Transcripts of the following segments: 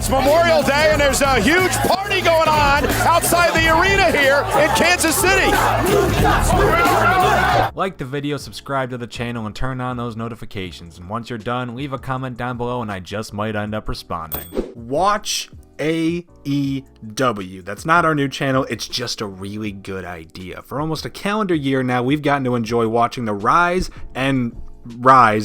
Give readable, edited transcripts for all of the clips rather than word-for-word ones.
It's Memorial Day, and there's a huge party going on outside the arena here in Kansas City. Like the video, subscribe to the channel, and turn on those notifications. And once you're done, leave a comment down below, and I just might end up responding. Watch AEW. That's not our new channel, it's just a really good idea. For almost a calendar year now, we've gotten to enjoy watching the rise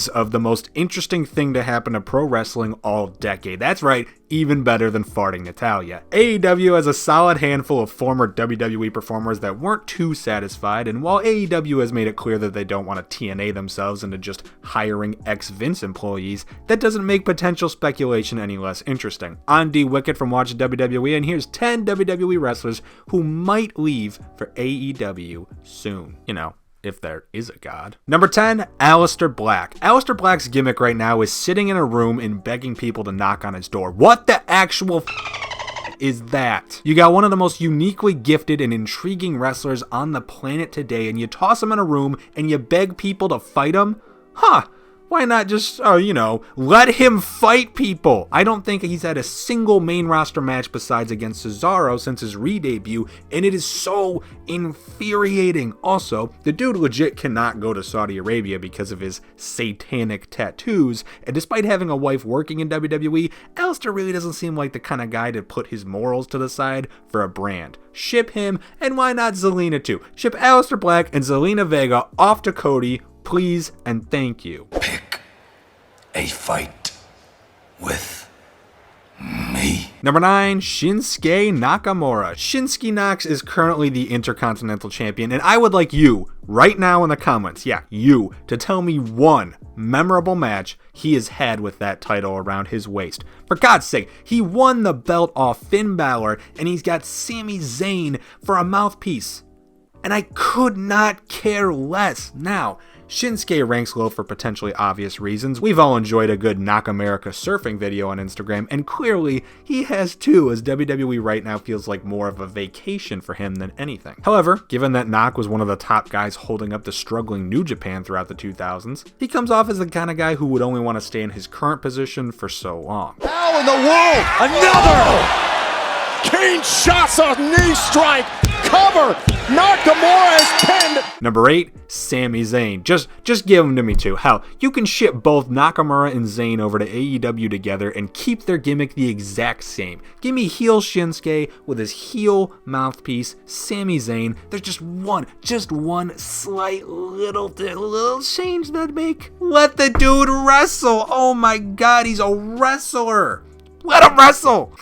of the most interesting thing to happen to pro wrestling all decade. That's right, even better than farting Natalia. AEW has a solid handful of former WWE performers that weren't too satisfied, and while AEW has made it clear that they don't want to TNA themselves into just hiring ex-Vince employees, that doesn't make potential speculation any less interesting. I'm D Wicked from Watching WWE, and here's 10 WWE wrestlers who might leave for AEW soon. You know, if there is a god. Number 10, Aleister Black. Aleister Black's gimmick right now is sitting in a room and begging people to knock on his door. What the actual is that? You got one of the most uniquely gifted and intriguing wrestlers on the planet today, and you toss him in a room and you beg people to fight him? Huh. Why not just, let him fight people? I don't think he's had a single main roster match besides against Cesaro since his re-debut, and it is so infuriating. Also, the dude legit cannot go to Saudi Arabia because of his satanic tattoos, and despite having a wife working in WWE, Aleister really doesn't seem like the kind of guy to put his morals to the side for a brand. Ship him, and why not Zelina too? Ship Aleister Black and Zelina Vega off to Cody, please and thank you. Pick a fight with me. Number 9, Shinsuke Nakamura. Shinsuke Knox is currently the Intercontinental Champion, and I would like you, right now in the comments, you, to tell me one memorable match he has had with that title around his waist. For God's sake, he won the belt off Finn Balor, and he's got Sami Zayn for a mouthpiece. And I could not care less. Now, Shinsuke ranks low for potentially obvious reasons. We've all enjoyed a good Knock America surfing video on Instagram, and clearly he has too, as WWE right now feels like more of a vacation for him than anything. However, given that Knock was one of the top guys holding up the struggling New Japan throughout the 2000s, he comes off as the kind of guy who would only want to stay in his current position for so long. Now in the wall, another! Kane shots a knee strike, cover, Nakamura is pinned. Number 8, Sami Zayn. Just give him to me too. Hell, you can ship both Nakamura and Zayn over to AEW together and keep their gimmick the exact same. Give me heel Shinsuke with his heel mouthpiece, Sami Zayn. There's just one slight little change that make. Let the dude wrestle. Oh my God, he's a wrestler. Let him wrestle.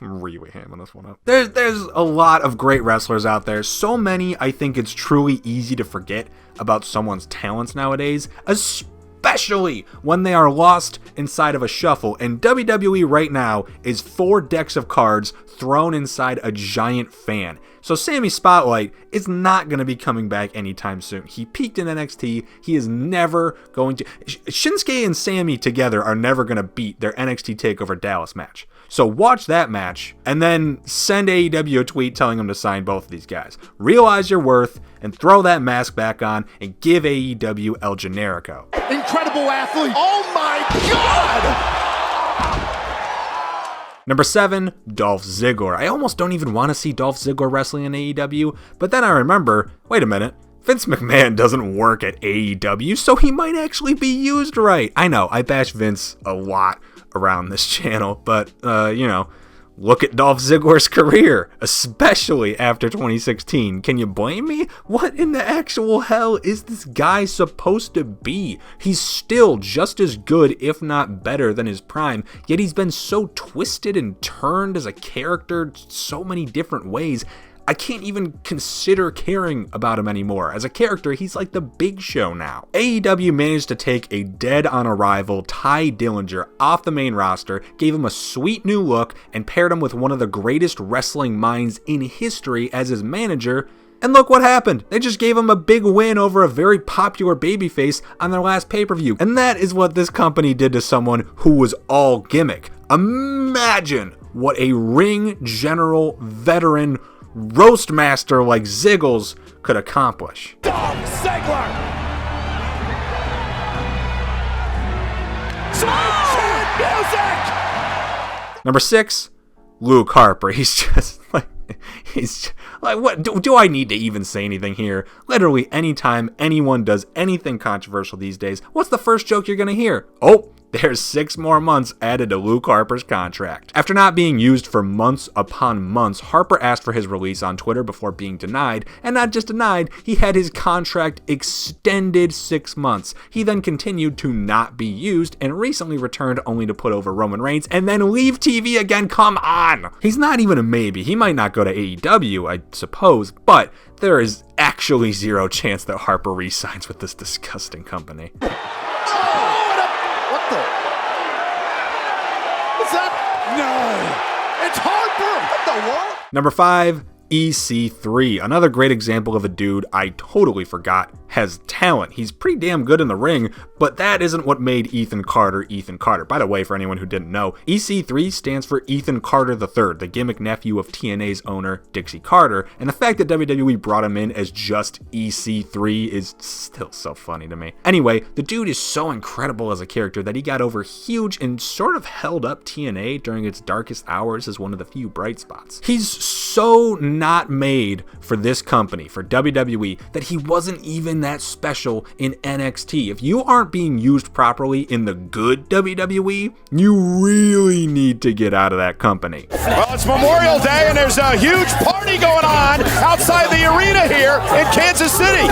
I'm really hamming this one up. There's a lot of great wrestlers out there. So many, I think it's truly easy to forget about someone's talents nowadays, especially when they are lost inside of a shuffle. And WWE right now is 4 decks of cards thrown inside a giant fan. So Sammy's spotlight is not going to be coming back anytime soon. He peaked in NXT. He is never going to... Shinsuke and Sammy together are never going to beat their NXT TakeOver Dallas match. So watch that match and then send AEW a tweet telling them to sign both of these guys. Realize your worth and throw that mask back on and give AEW El Generico. Incredible athlete. Oh my God! Number 7, Dolph Ziggler. I almost don't even want to see Dolph Ziggler wrestling in AEW, but then I remember, wait a minute, Vince McMahon doesn't work at AEW, so he might actually be used right. I know, I bash Vince a lot around this channel, but, look at Dolph Ziggler's career, especially after 2016. Can you blame me? What in the actual hell is this guy supposed to be? He's still just as good, if not better, than his prime, yet he's been so twisted and turned as a character so many different ways. I can't even consider caring about him anymore. As a character, he's like the Big Show now. AEW managed to take a dead-on-arrival Ty Dillinger off the main roster, gave him a sweet new look, and paired him with one of the greatest wrestling minds in history as his manager. And look what happened. They just gave him a big win over a very popular babyface on their last pay-per-view. And that is what this company did to someone who was all gimmick. Imagine what a ring general veteran roast master like Ziggles could accomplish. Dolph Ziggler! Music! Number 6, Luke Harper. He's just like, what? Do I need to even say anything here? Literally, anytime anyone does anything controversial these days, what's the first joke you're going to hear? Oh, there's 6 more months added to Luke Harper's contract. After not being used for months upon months, Harper asked for his release on Twitter before being denied, and not just denied, he had his contract extended 6 months. He then continued to not be used, and recently returned only to put over Roman Reigns, and then leave TV again. Come on! He's not even a maybe. He might not go to AEW, I suppose, but there is actually 0 chance that Harper re-signs with this disgusting company. No! It's Harper! What the world? Number 5, EC3. Another great example of a dude I totally forgot has talent. He's pretty damn good in the ring, but that isn't what made Ethan Carter Ethan Carter. By the way, for anyone who didn't know, EC3 stands for Ethan Carter III, the gimmick nephew of TNA's owner, Dixie Carter, and the fact that WWE brought him in as just EC3 is still so funny to me. Anyway, the dude is so incredible as a character that he got over huge and sort of held up TNA during its darkest hours as one of the few bright spots. He's so not made for this company, for WWE, that he wasn't even that special in NXT. If you aren't being used properly in the good WWE, you really need to get out of that company. Well, it's Memorial Day and there's a huge party going on outside the arena here in Kansas City.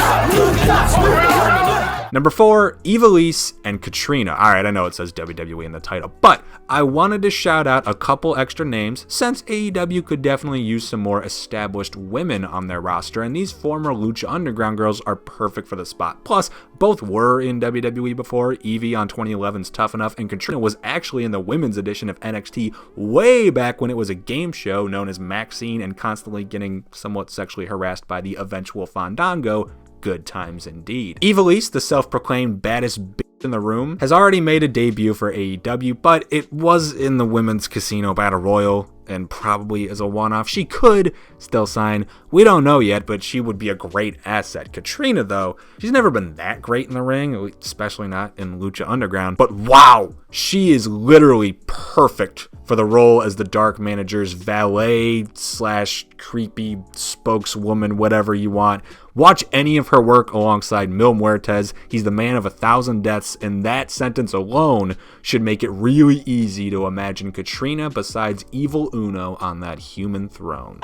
Number 4, Ivelisse and Katrina. Alright, I know it says WWE in the title, but I wanted to shout out a couple extra names since AEW could definitely use some more established women on their roster, and these former Lucha Underground girls are perfect for the spot. Plus, both were in WWE before. Evie on 2011's Tough Enough, and Katrina was actually in the women's edition of NXT way back when it was a game show known as Maxine and constantly getting somewhat sexually harassed by the eventual Fandango. Good times indeed. Ivelisse, the self-proclaimed baddest bitch in the room, has already made a debut for AEW, but it was in the Women's Casino Battle Royal, and probably as a one-off. She could still sign. We don't know yet, but she would be a great asset. Katrina, though, she's never been that great in the ring, especially not in Lucha Underground, but wow, she is literally perfect for the role as the Dark Manager's valet / creepy spokeswoman, whatever you want. Watch any of her work alongside Mil Muertes. He's the man of 1,000 deaths, and that sentence alone should make it really easy to imagine Katrina besides Evil Uno on that human throne.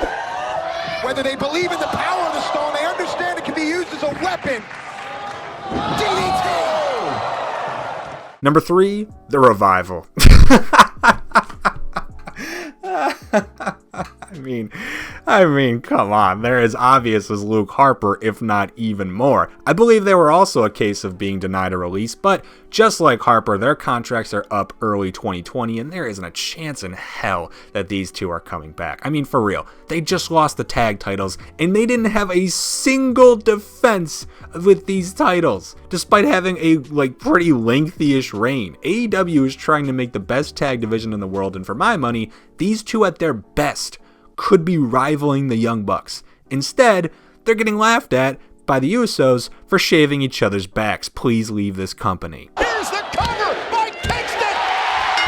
Whether they believe in the power of the stone, they understand it can be used as a weapon. DDT! Number 3, The Revival. I mean, come on, they're as obvious as Luke Harper, if not even more. I believe they were also a case of being denied a release, but just like Harper, their contracts are up early 2020, and there isn't a chance in hell that these two are coming back. I mean, for real, they just lost the tag titles, and they didn't have a single defense with these titles, despite having a, pretty lengthy-ish reign. AEW is trying to make the best tag division in the world, and for my money, these two at their best could be rivaling the Young Bucks. Instead, they're getting laughed at by the Usos for shaving each other's backs. Please leave this company. Here's the cover by Kingston!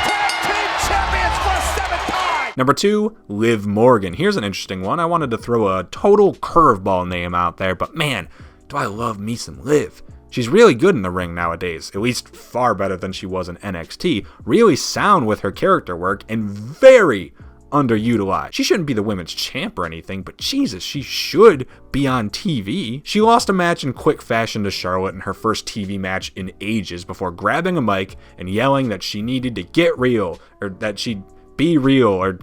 Tag Team Champions for a 7th time! Number 2, Liv Morgan. Here's an interesting one. I wanted to throw a total curveball name out there, but man, do I love me some Liv. She's really good in the ring nowadays, at least far better than she was in NXT, really sound with her character work, and very underutilized. She shouldn't be the women's champ or anything, but Jesus, she should be on TV. She lost a match in quick fashion to Charlotte in her first TV match in ages before grabbing a mic and yelling that she needed to get real, or that she'd be real, or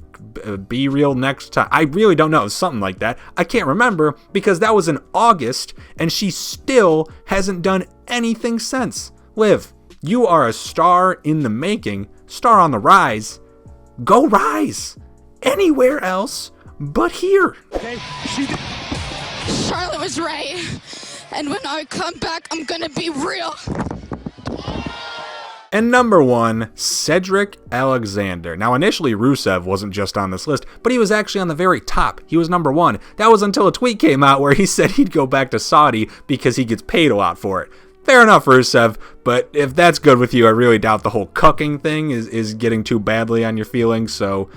be real next time. I really don't know, something like that. I can't remember because that was in August and she still hasn't done anything since. Liv, you are a star in the making, star on the rise. Go rise anywhere else but here. Okay, Charlotte was right. And when I come back, I'm gonna be real. And number 1, Cedric Alexander. Now, initially, Rusev wasn't just on this list, but he was actually on the very top. He was number 1. That was until a tweet came out where he said he'd go back to Saudi because he gets paid a lot for it. fair enough, Rusev, but if that's good with you, I really doubt the whole cucking thing is getting too badly on your feelings, so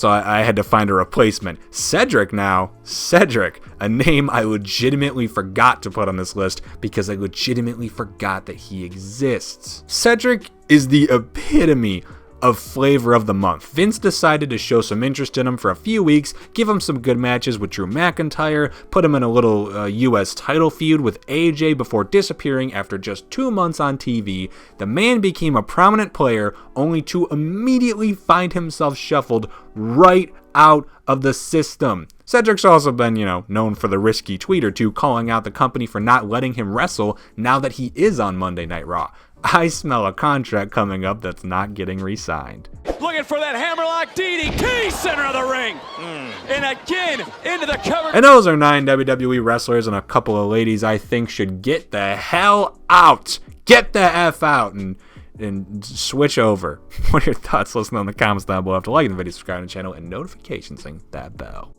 I had to find a replacement. Cedric, a name I legitimately forgot to put on this list because I legitimately forgot that he exists. Cedric is the epitome of flavor of the month. Vince decided to show some interest in him for a few weeks, give him some good matches with Drew McIntyre, put him in a little US title feud with AJ before disappearing after just 2 months on TV. The man became a prominent player only to immediately find himself shuffled right out of the system. Cedric's also been, known for the risky tweet or two calling out the company for not letting him wrestle now that he is on Monday Night Raw. I smell a contract coming up that's not getting re-signed. Looking for that hammerlock DDT, center of the ring. And again, into the cover. And those are 9 WWE wrestlers and a couple of ladies I think should get the hell out. Get the F out and switch over. What are your thoughts? Listen in the comments down below. Have to like the video, subscribe to the channel, and notifications, ring that bell.